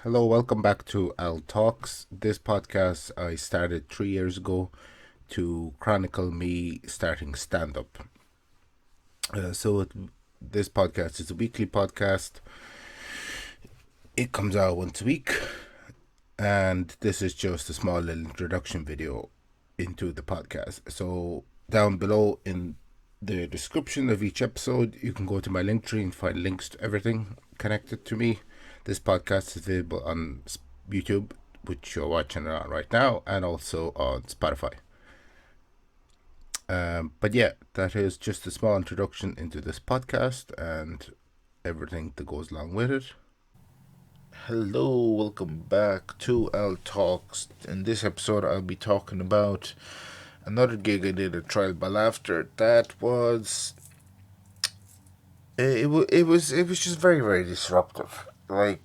Hello, welcome back to Al Talks. This podcast I started 3 years ago to chronicle me starting stand up. This podcast is a weekly podcast. It comes out once a week, and this is just a small little introduction video into the podcast. So, down below in the description of each episode, you can go to my Linktree and find links to everything connected to me. This podcast is available on YouTube, which you're watching it on right now, and also on Spotify. But yeah, that is just a small introduction into this podcast and everything that goes along with it. Hello, welcome back to Al Talks. In this episode, I'll be talking about another gig I did at Trial by Laughter. That was it was just very very disruptive. Uh,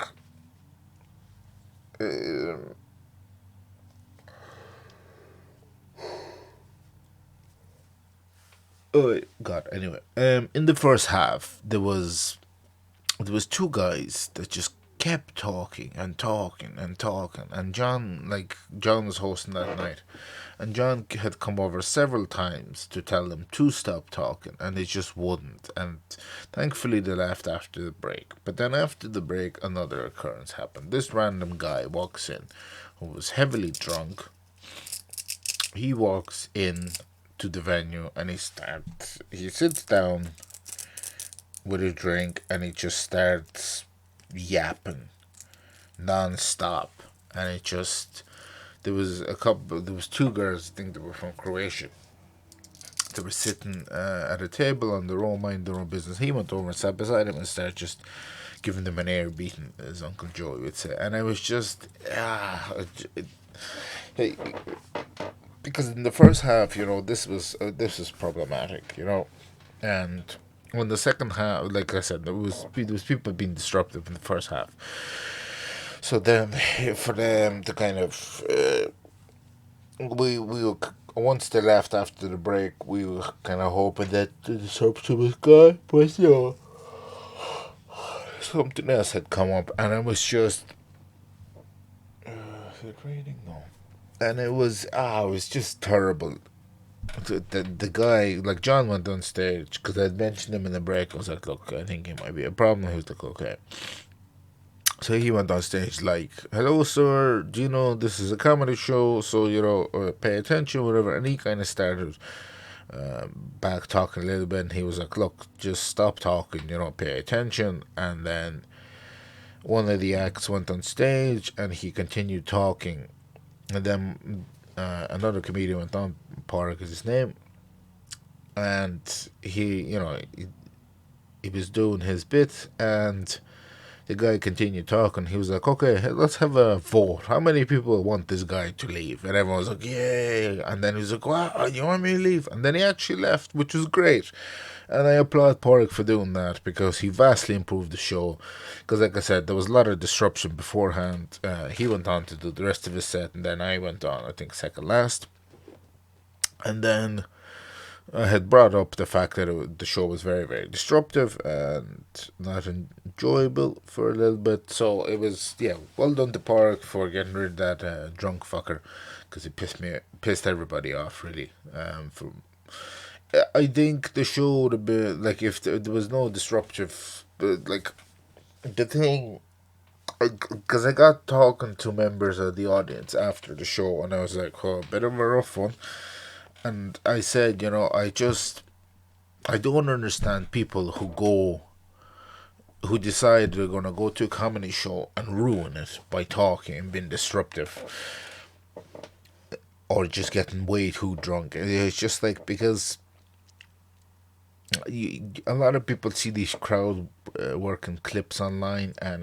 oh God. Anyway, in the first half, there was two guys that just kept talking and talking and talking, and John was hosting that night, and John had come over several times to tell them to stop talking, and they just wouldn't. And thankfully, they left after the break. But then after the break, another occurrence happened. This random guy walks in, who was heavily drunk. He walks in to the venue, and he sits down with a drink, and he just starts yapping non-stop. And there was two girls, I think they were from Croatia. They were sitting at a table on their own, mind their own business. He went over and sat beside him and started just giving them an air beating, as Uncle Joey would say. And I was just hey, because in the first half, this was problematic, and when the second half, like I said, there was people being disruptive in the first half. So then, for them to kind of, we were, once they left after the break, we were kind of hoping that the disruption was gone, but something else had come up, and it was just, is it raining? No, and it was just terrible. The guy, like John, went on stage because I'd mentioned him in the break. I was like, look, I think he might be a problem. He was like, okay. So he went on stage like, hello, sir, do you know this is a comedy show? So, pay attention, whatever. And he kind of started back talking a little bit. And he was like, look, just stop talking, pay attention. And then one of the acts went on stage and he continued talking. And then another comedian went on, Park is his name. And he was doing his bit, and the guy continued talking. He was like, okay, let's have a vote. How many people want this guy to leave? And everyone was like, yay. And then he was like, wow, you want me to leave? And then he actually left, which was great. And I applaud Porrick for doing that because he vastly improved the show. Because, like I said, there was a lot of disruption beforehand. He went on to do the rest of his set, and then I went on, I think, second last. And then I had brought up the fact that the show was very, very disruptive and not enjoyable for a little bit. So it was, yeah, well done to Park for getting rid of that drunk fucker, because it pissed everybody off, really. I think the show would have been, like, if there was no disruptive, like, the thing, because I got talking to members of the audience after the show, and I was like, oh, a bit of a rough one. And I said, I don't understand people who decide they're gonna go to a comedy show and ruin it by talking and being disruptive, or just getting way too drunk. It's just like, because a lot of people see these crowd working clips online, and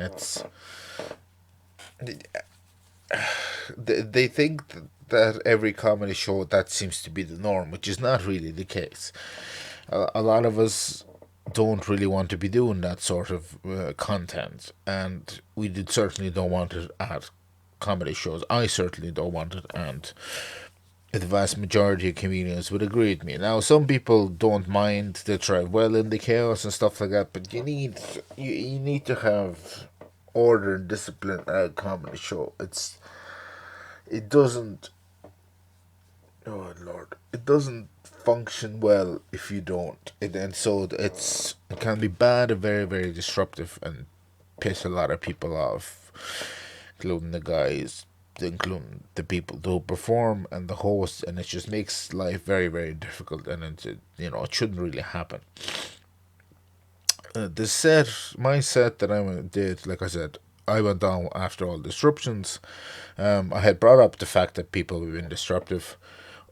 they think that every comedy show, that seems to be the norm, which is not really the case. A lot of us don't really want to be doing that sort of content, and certainly don't want it at comedy shows. I certainly don't want it, and the vast majority of comedians would agree with me. Now, some people don't mind; they thrive well in the chaos and stuff like that. But you need to have order and discipline at a comedy show. It doesn't. Oh Lord, it doesn't function well if you don't. And so it can be bad and very very disruptive and piss a lot of people off, including the guys, including the people who perform and the host, and it just makes life very very difficult. And it shouldn't really happen. The set, my set that I did, like I said, I went down after all disruptions. I had brought up the fact that people were being disruptive.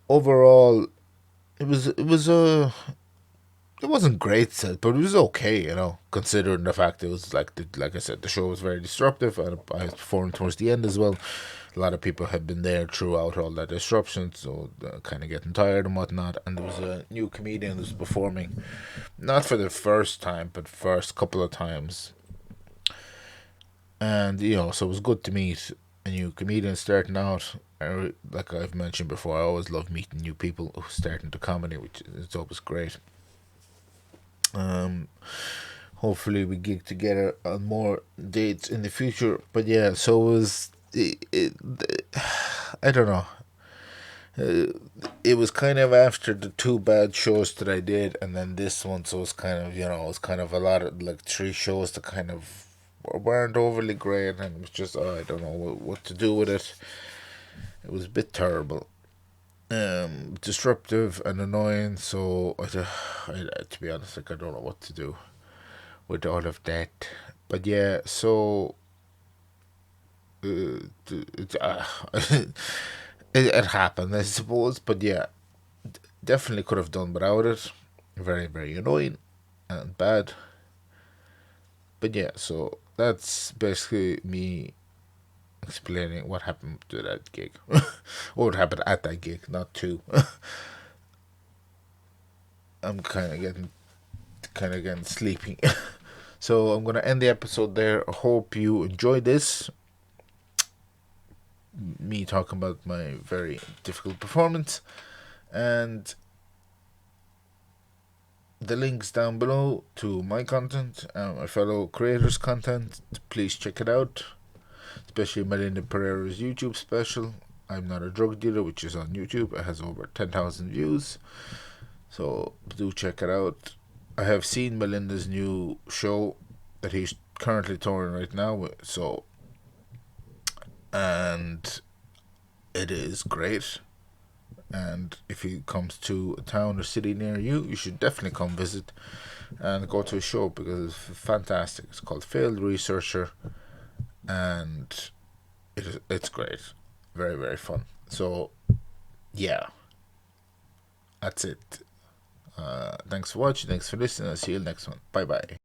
Overall, it wasn't great set, but it was okay, considering the fact it was like I said, the show was very disruptive, and I was performing towards the end as well. A lot of people had been there throughout all that disruption, so kind of getting tired and whatnot. And there was a new comedian who was performing, not for the first time, but first couple of times. And so it was good to meet a new comedian starting out. Like I've mentioned before, I always love meeting new people who start into comedy, which is always great. Um, Hopefully we gig together on more dates in the future. But yeah, so I don't know. It was kind of after the two bad shows that I did, and then this one, so it's kind of it was kind of a lot of like three shows that kind of weren't overly great, and it was just I don't know what to do with it. It was a bit terrible, disruptive and annoying. So to be honest, like I don't know what to do with all of that. But yeah, so it, it happened, I suppose. But yeah, definitely could have done without it. Very, very annoying and bad. But yeah, so that's basically me explaining what happened to that gig. Or what happened at that gig, not to. I'm kind of getting sleepy. So I'm gonna end the episode there. I hope you enjoyed this. Me talking about my very difficult performance, and the links down below to my content and my fellow creators' content. Please check it out, especially Malinda Perera's YouTube special. I'm Not a Drug Dealer, which is on YouTube. It has over 10,000 views, so do check it out. I have seen Melinda's new show that he's currently touring right now, and it is great. And if he comes to a town or city near you, you should definitely come visit and go to a show because it's fantastic. It's called Failed Researcher, and it's great, very very fun. So yeah, that's it. Thanks for watching. Thanks for listening. I'll see you next one. Bye bye.